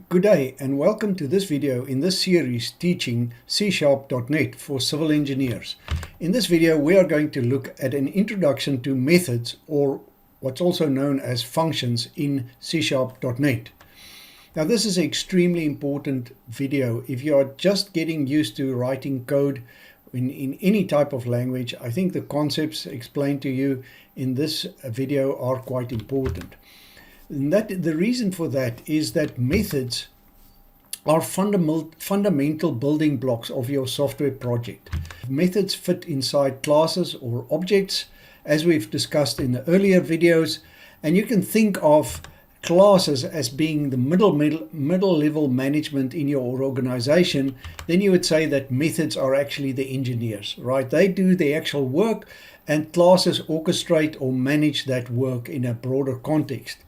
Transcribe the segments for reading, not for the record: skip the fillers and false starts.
Good day and welcome to this video in this series teaching C#.NET for civil engineers. In this video we are going to look at an introduction to methods, or what's also known as functions, in C#.NET. Now this is an extremely important video. If you are just getting used to writing code in any type of language, I think the concepts explained to you in this video are quite important. And the reason for that is that methods are fundamental building blocks of your software project. Methods fit inside classes or objects, as we've discussed in the earlier videos, and you can think of classes as being the middle level management in your organization. Then you would say that methods are actually the engineers, right? They do the actual work and classes orchestrate or manage that work in a broader context.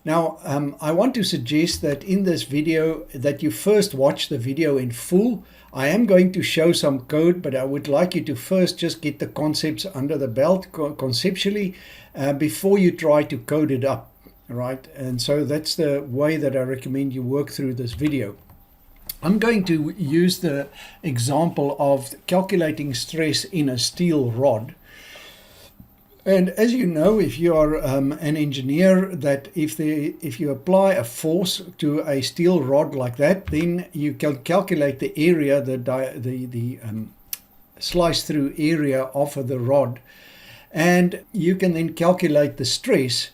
Now, I want to suggest that in this video that you first watch the video in full. I am going to show some code, but I would like you to first just get the concepts under the belt conceptually before you try to code it up, right? And so that's the way that I recommend you work through this video. I'm going to use the example of calculating stress in a steel rod. And as you know, if you are an engineer, that if you apply a force to a steel rod like that, then you can calculate the area, the slice through area of the rod, and you can then calculate the stress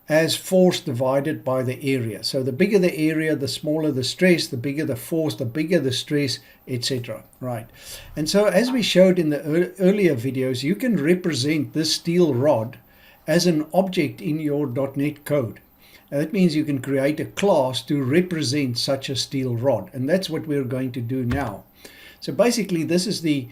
as force divided by the area. So the bigger the area, the smaller the stress, the bigger the force, the bigger the stress, etc. Right? And so as we showed in the earlier videos, you can represent this steel rod as an object in your .NET code. And that means you can create a class to represent such a steel rod. And that's what we're going to do now. So basically this is the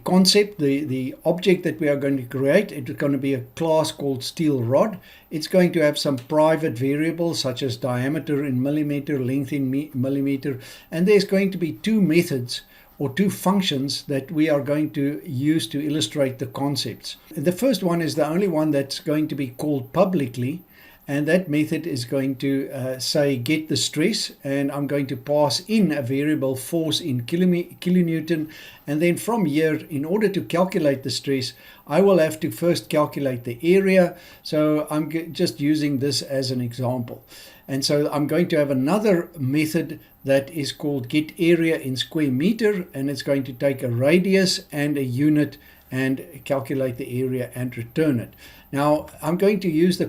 concept, the object that we are going to create. It's going to be a class called steel rod. It's going to have some private variables such as diameter in millimeter, length in millimeter, and there's going to be two methods or two functions that we are going to use to illustrate the concepts. The first one is the only one that's going to be called publicly, and that method is going to say get the stress, and I'm going to pass in a variable force in kilonewton, and then from here, in order to calculate the stress, I will have to first calculate the area. So I'm just using this as an example. And so I'm going to have another method that is called get area in square meter, and it's going to take a radius and a unit and calculate the area and return it. Now I'm going to use the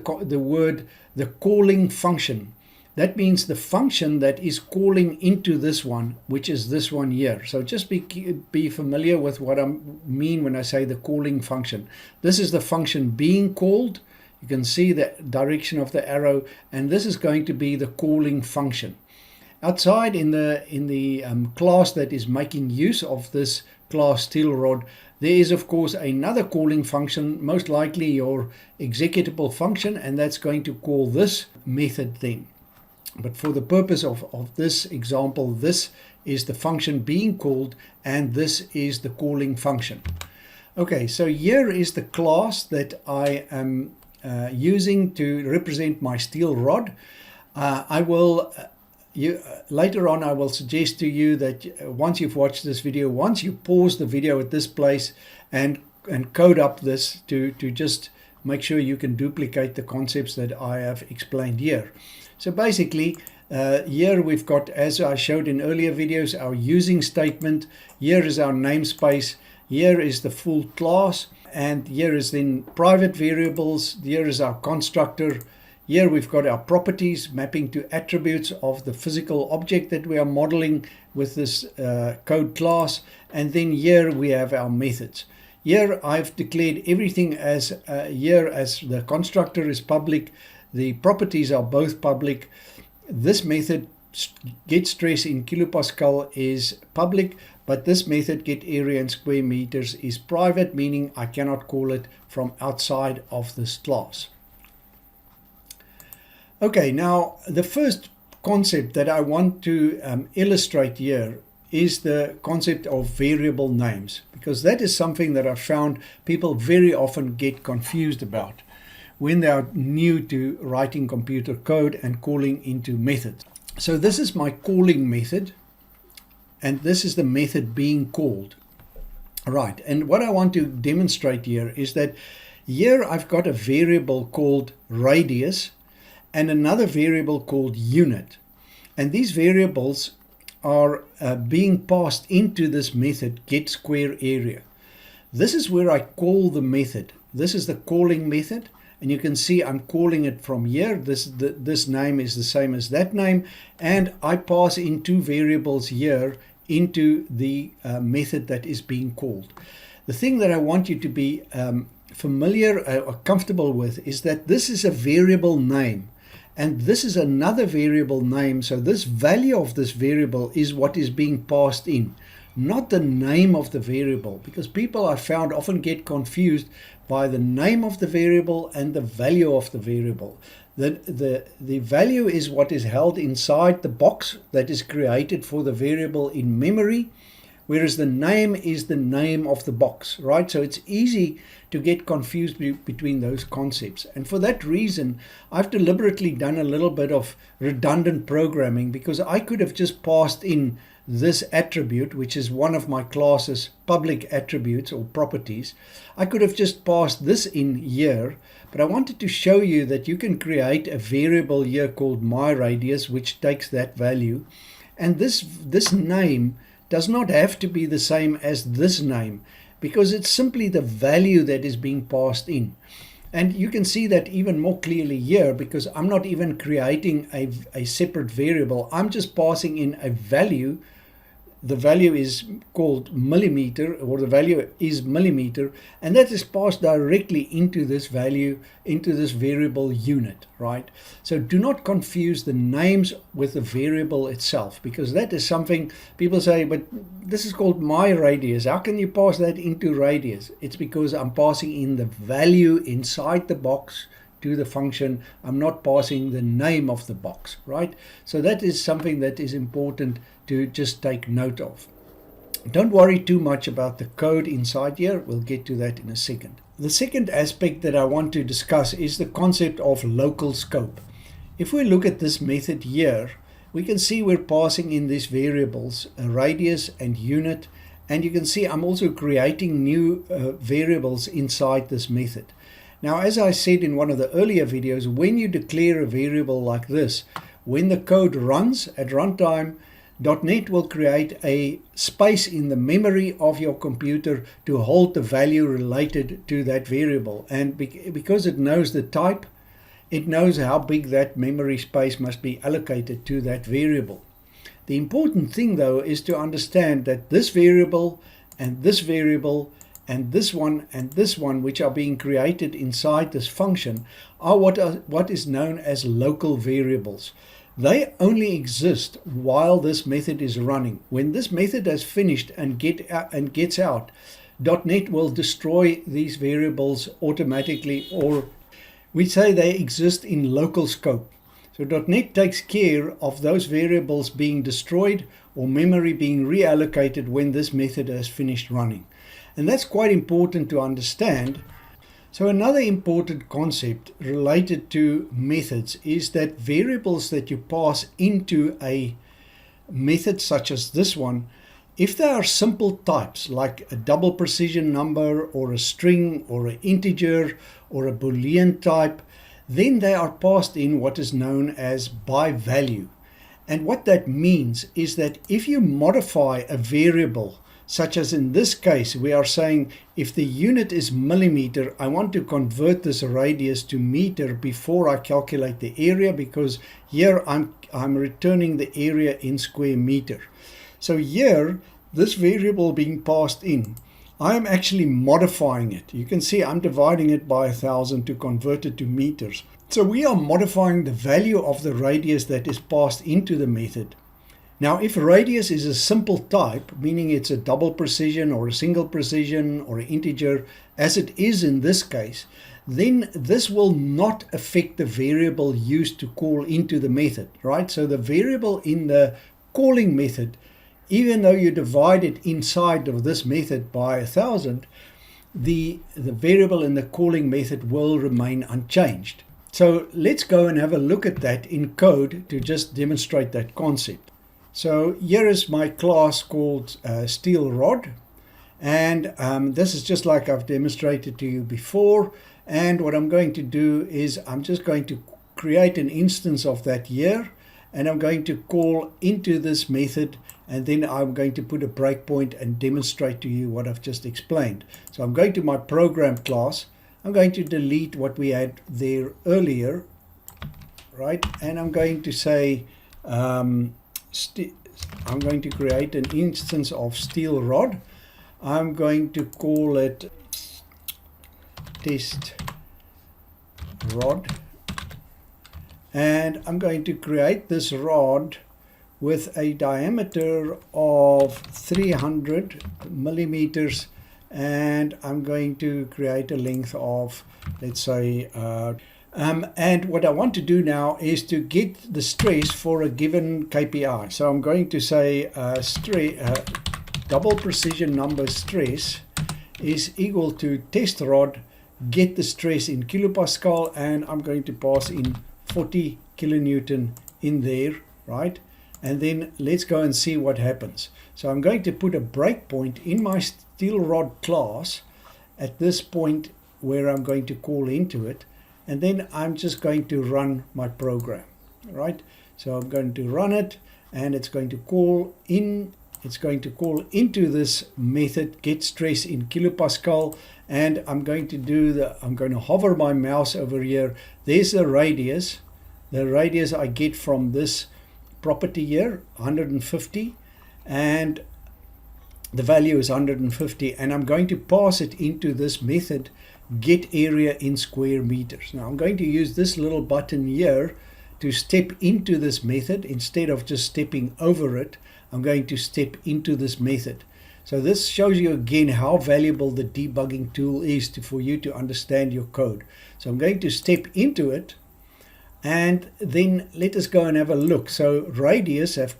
calling function. That means the function that is calling into this one, which is this one here. So just be familiar with what I mean when I say the calling function. This is the function being called. You can see the direction of the arrow, and this is going to be the calling function. Outside in the class that is making use of this class steel rod, there is of course another calling function, most likely your executable function, and that's going to call this method then. But for the purpose of this example, this is the function being called and this is the calling function. Okay, so here is the class that I am using to represent my steel rod. Later on I will suggest to you that once you've watched this video, once you pause the video at this place and code up this to just make sure you can duplicate the concepts that I have explained here. So basically here we've got, as I showed in earlier videos, our using statement. Here is our namespace. Here is the full class, and here is then private variables. Here is our constructor. Here we've got our properties mapping to attributes of the physical object that we are modeling with this code class. And then here we have our methods. Here I've declared everything as the constructor is public. The properties are both public. This method get stress in kilopascal is public, but this method get area in square meters is private, meaning I cannot call it from outside of this class. Okay, now the first concept that I want to illustrate here is the concept of variable names, because that is something that I found people very often get confused about. when they are new to writing computer code and calling into methods. So this is my calling method, and this is the method being called. Right, and what I want to demonstrate here is that here I've got a variable called radius and another variable called unit. And these variables are being passed into this method get square area. This is where I call the method. This is the calling method, and you can see I'm calling it from here. This name is the same as that name, and I pass in two variables here into the method that is being called. The thing that I want you to be familiar or comfortable with is that this is a variable name, and this is another variable name. So this value of this variable is what is being passed in, not the name of the variable, because people I found often get confused by the name of the variable and the value of the variable. The value is what is held inside the box that is created for the variable in memory, whereas the name is the name of the box, right? So it's easy to get confused between those concepts. And for that reason, I've deliberately done a little bit of redundant programming, because I could have just passed in this attribute, which is one of my class's public attributes or properties. I could have just passed this in here, but I wanted to show you that you can create a variable here called myRadius, which takes that value. And this name does not have to be the same as this name, because it's simply the value that is being passed in. And you can see that even more clearly here, because I'm not even creating a separate variable. I'm just passing in a value. The value is called millimeter, or the value is millimeter, and that is passed directly into this value, into this variable unit, right? So do not confuse the names with the variable itself, because that is something people say, but this is called myRadius. How can you pass that into radius? It's because I'm passing in the value inside the box to the function. I'm not passing the name of the box, right? So that is something that is important to just take note of. Don't worry too much about the code inside here. We'll get to that in a second. The second aspect that I want to discuss is the concept of local scope. If we look at this method here, we can see we're passing in these variables, a radius and unit, and you can see I'm also creating new variables inside this method. Now, as I said in one of the earlier videos, when you declare a variable like this, when the code runs at runtime, .NET will create a space in the memory of your computer to hold the value related to that variable. And because it knows the type, it knows how big that memory space must be allocated to that variable. The important thing, though, is to understand that this variable and this variable and this one, which are being created inside this function, are what is known as local variables. They only exist while this method is running. When this method has finished and gets out, .NET will destroy these variables automatically, or we say they exist in local scope. So .NET takes care of those variables being destroyed or memory being reallocated when this method has finished running. And that's quite important to understand. So another important concept related to methods is that variables that you pass into a method such as this one, if they are simple types like a double precision number or a string or an integer or a Boolean type, then they are passed in what is known as by value. And what that means is that if you modify a variable, such as in this case, we are saying if the unit is millimeter, I want to convert this radius to meter before I calculate the area, because here I'm returning the area in square meter. So here, this variable being passed in, I am actually modifying it. You can see I'm dividing it by 1,000 to convert it to meters. So we are modifying the value of the radius that is passed into the method. Now, if radius is a simple type, meaning it's a double precision or a single precision or an integer, as it is in this case, then this will not affect the variable used to call into the method, right? So the variable in the calling method, even though you divide it inside of this method by 1,000, the variable in the calling method will remain unchanged. So let's go and have a look at that in code to just demonstrate that concept. So here is my class called steel rod, and this is just like I've demonstrated to you before. And what I'm going to do is I'm just going to create an instance of that here, and I'm going to call into this method, and then I'm going to put a breakpoint and demonstrate to you what I've just explained. So I'm going to my program class. I'm going to delete what we had there earlier, right? And I'm going to say I'm going to create an instance of steel rod. I'm going to call it test rod, and I'm going to create this rod with a diameter of 300 millimeters, and I'm going to create a length of, let's say, and what I want to do now is to get the stress for a given KPI. So I'm going to say double precision number stress is equal to test rod get the stress in kilopascal, and I'm going to pass in 40 kilonewton in there, right? And then let's go and see what happens. So I'm going to put a breakpoint in my steel rod class at this point where I'm going to call into it, and then I'm just going to run my program, right? So I'm going to run it, and it's going to call in. It's going to call into this method get stress in kilopascal, and I'm going to hover my mouse over here. There's the radius I get from this property here, 150, and the value is 150, and I'm going to pass it into this method get area in square meters. Now I'm going to use this little button here to step into this method. Instead of just stepping over it, I'm going to step into this method. So this shows you again how valuable the debugging tool is for you to understand your code. So I'm going to step into it, and then let us go and have a look. So radius has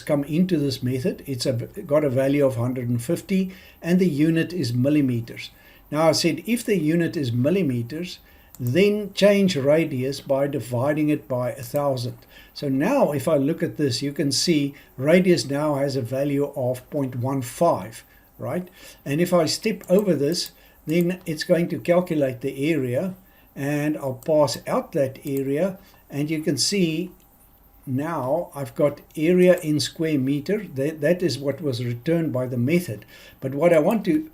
come into this method. It's got a value of 150, and the unit is millimeters. Now I said if the unit is millimeters, then change radius by dividing it by 1,000. So now if I look at this, you can see radius now has a value of 0.15, right? And if I step over this, then it's going to calculate the area, and I'll pass out that area, and you can see now I've got area in square meter. That is what was returned by the method. But what I want to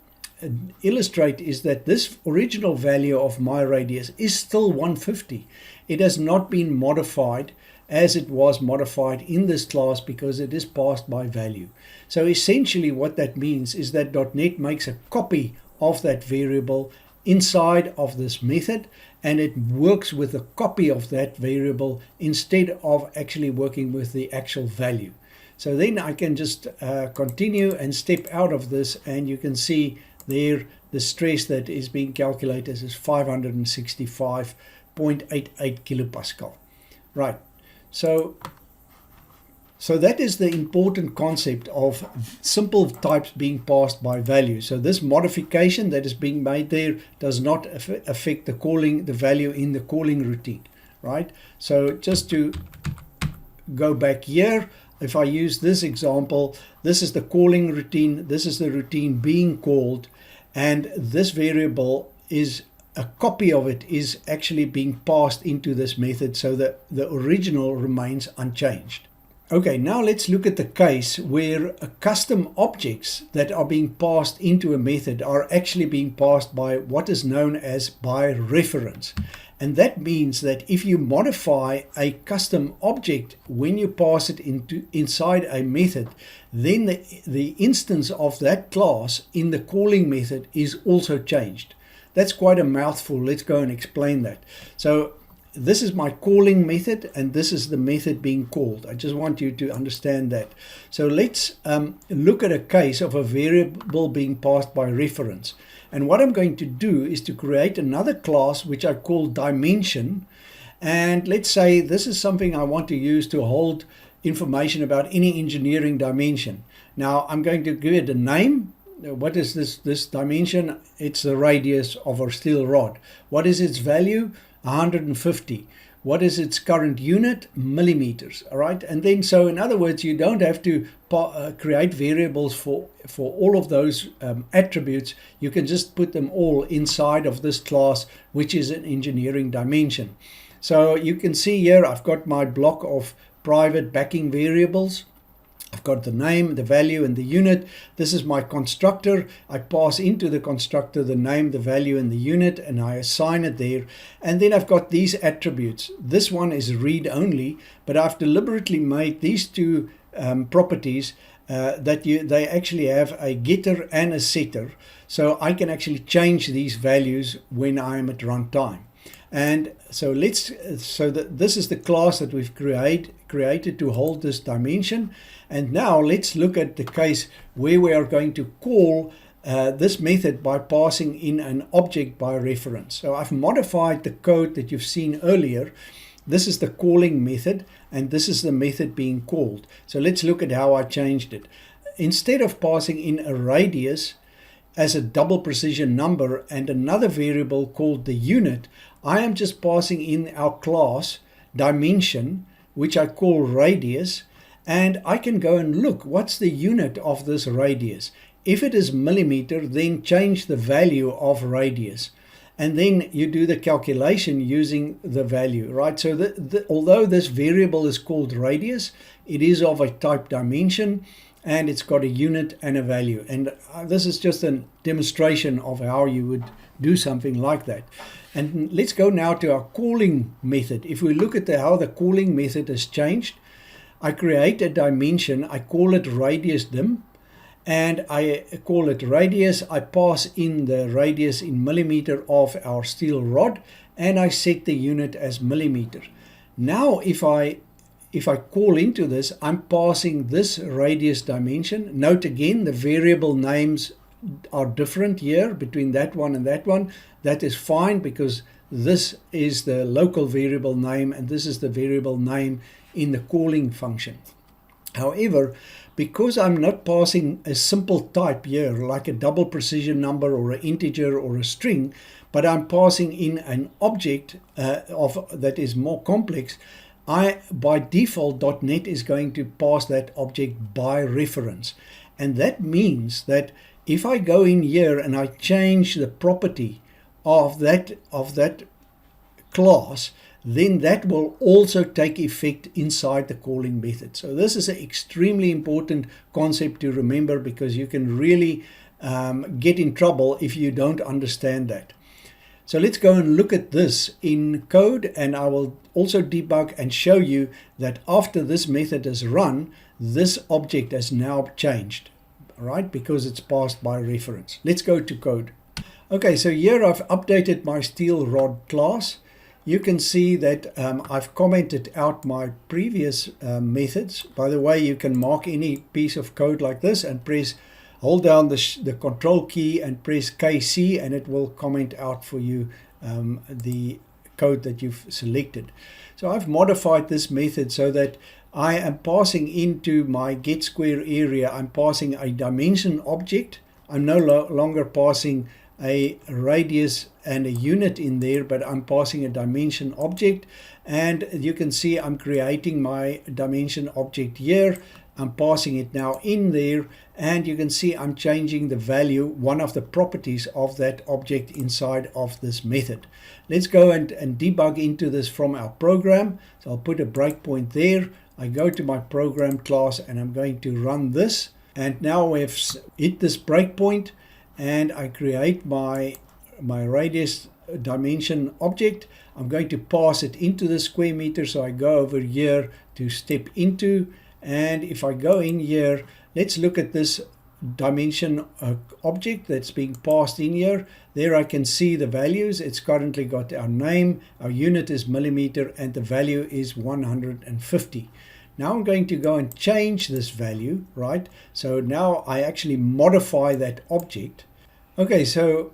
illustrate is that this original value of my radius is still 150. It has not been modified as it was modified in this class because it is passed by value. So essentially what that means is that .NET makes a copy of that variable inside of this method, and it works with a copy of that variable instead of actually working with the actual value. So then I can just continue and step out of this, and you can see there the stress that is being calculated is 565.88 kilopascal. Right. So that is the important concept of simple types being passed by value. So this modification that is being made there does not affect the value in the calling routine, right? So just to go back here, if I use this example, this is the calling routine, this is the routine being called, and this variable is a copy of it is actually being passed into this method so that the original remains unchanged. Okay, now let's look at the case where custom objects that are being passed into a method are actually being passed by what is known as by reference. And that means that if you modify a custom object when you pass it inside a method, then the instance of that class in the calling method is also changed. That's quite a mouthful. Let's go and explain that. So this is my calling method, and this is the method being called. I just want you to understand that. So let's look at a case of a variable being passed by reference. And what I'm going to do is to create another class which I call dimension. And let's say this is something I want to use to hold information about any engineering dimension. Now I'm going to give it a name. What is this dimension? It's the radius of our steel rod. What is its value? 150. What is its current unit? Millimeters. All right. And then, so in other words, you don't have to create variables for all of those attributes. You can just put them all inside of this class, which is an engineering dimension. So you can see here, I've got my block of private backing variables. I've got the name, the value, and the unit. This is my constructor. I pass into the constructor the name, the value, and the unit, and I assign it there. And then I've got these attributes. This one is read only, but I've deliberately made these two properties that they actually have a getter and a setter. So I can actually change these values when I'm at runtime. And so this is the class that we've created to hold this dimension. And now let's look at the case where we are going to call this method by passing in an object by reference. So I've modified the code that you've seen earlier. This is the calling method, and this is the method being called. So let's look at how I changed it. Instead of passing in a radius as a double precision number and another variable called the unit, I am just passing in our class dimension, which I call radius, and I can go and look what's the unit of this radius. If it is millimeter, then change the value of radius. And then you do the calculation using the value, right? So although this variable is called radius, it is of a type dimension, and it's got a unit and a value. And this is just a demonstration of how you would do something like that. And let's go now to our calling method. If we look at how the calling method has changed, I create a dimension, I call it radius dim, and I call it radius. I pass in the radius in millimeter of our steel rod, and I set the unit as millimeter. Now if I call into this, I'm passing this radius dimension. Note again, the variable names are different here between that one and that one. That is fine, because this is the local variable name and this is the variable name in the calling function. However, because I'm not passing a simple type here, like a double precision number or an integer or a string, but I'm passing in an object that is more complex, by default, .NET is going to pass that object by reference. And that means that if I go in here and I change the property of that class, then that will also take effect inside the calling method. So this is an extremely important concept to remember, because you can really get in trouble if you don't understand that. So let's go and look at this in code, and I will also debug and show you that after this method is run, this object has now changed, all right, because it's passed by reference. Let's go to code. Okay, so here I've updated my steel rod class. You can see that I've commented out my previous methods. By the way, you can mark any piece of code like this and hold down the control key and press KC, and it will comment out for you the code that you've selected. So I've modified this method so that I am passing into my get square area, I'm passing a dimension object. I'm no longer passing a radius and a unit in there, but I'm passing a dimension object. And you can see I'm creating my dimension object here. I'm passing it now in there, and you can see I'm changing the value, one of the properties of that object inside of this method. Let's go and debug into this from our program. So I'll put a breakpoint there. I go to my program class and I'm going to run this. And now we've hit this breakpoint, and I create my radius dimension object. I'm going to pass it into the square meter. So I go over here to step into, and if I go in here, let's look at this dimension object that's being passed in here. There I can see the values. It's currently got our name, our unit is millimeter, and the value is 150. Now I'm going to go and change this value, right? So now I actually modify that object. Okay, so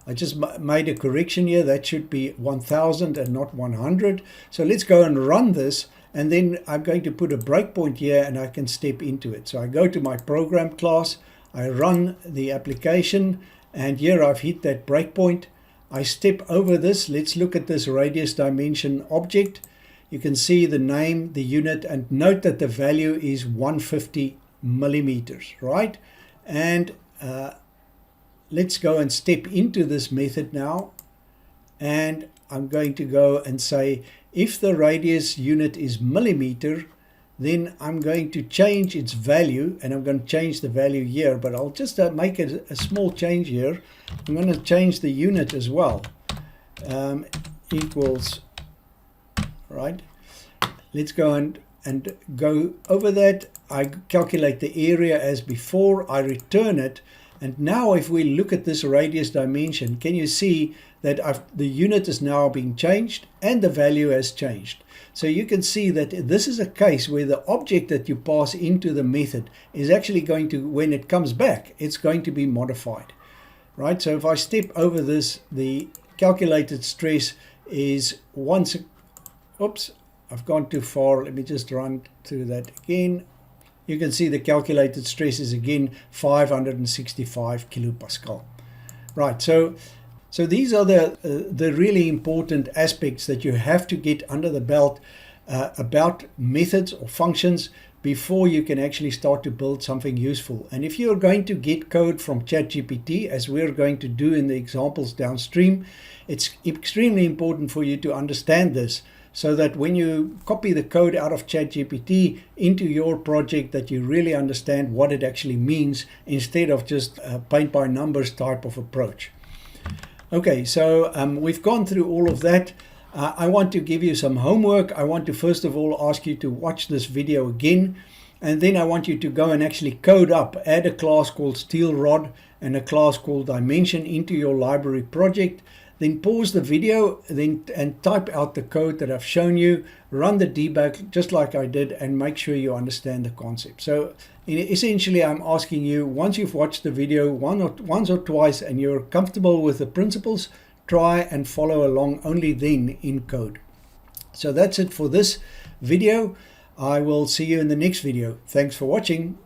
I just made a correction here. That should be 1000 and not 100. So let's go and run this. And then I'm going to put a breakpoint here, and I can step into it. So I go to my program class, I run the application, and here I've hit that breakpoint. I step over this. Let's look at this radius dimension object. You can see the name, the unit, and note that the value is 150 millimeters, right? And let's go and step into this method now. And I'm going to go and say, if the radius unit is millimeter, then I'm going to change its value, and I'm going to change the value here, but I'll just make a small change here. I'm going to change the unit as well. Equals, right? Let's go and go over that. I calculate the area as before, I return it, and now if we look at this radius dimension, can you see that the unit is now being changed and the value has changed? So you can see that this is a case where the object that you pass into the method is actually going to, when it comes back, it's going to be modified, right? So if I step over this, the calculated stress is oops, I've gone too far. Let me just run through that again. You can see the calculated stress is again 565 kilopascal. Right, so these are the really important aspects that you have to get under the belt about methods or functions before you can actually start to build something useful. And if you're going to get code from ChatGPT, as we're going to do in the examples downstream, it's extremely important for you to understand this, so that when you copy the code out of ChatGPT into your project, that you really understand what it actually means instead of just a paint by numbers type of approach. Okay, so we've gone through all of that. I want to give you some homework. I want to first of all ask you to watch this video again, and then I want you to go and actually code up, add a class called steel rod and a class called dimension into your library project. Then pause the video and type out the code that I've shown you, run the debug just like I did, and make sure you understand the concept. So essentially I'm asking you, once you've watched the video once or twice and you're comfortable with the principles, try and follow along only then in code. So that's it for this video. I will see you in the next video. Thanks for watching.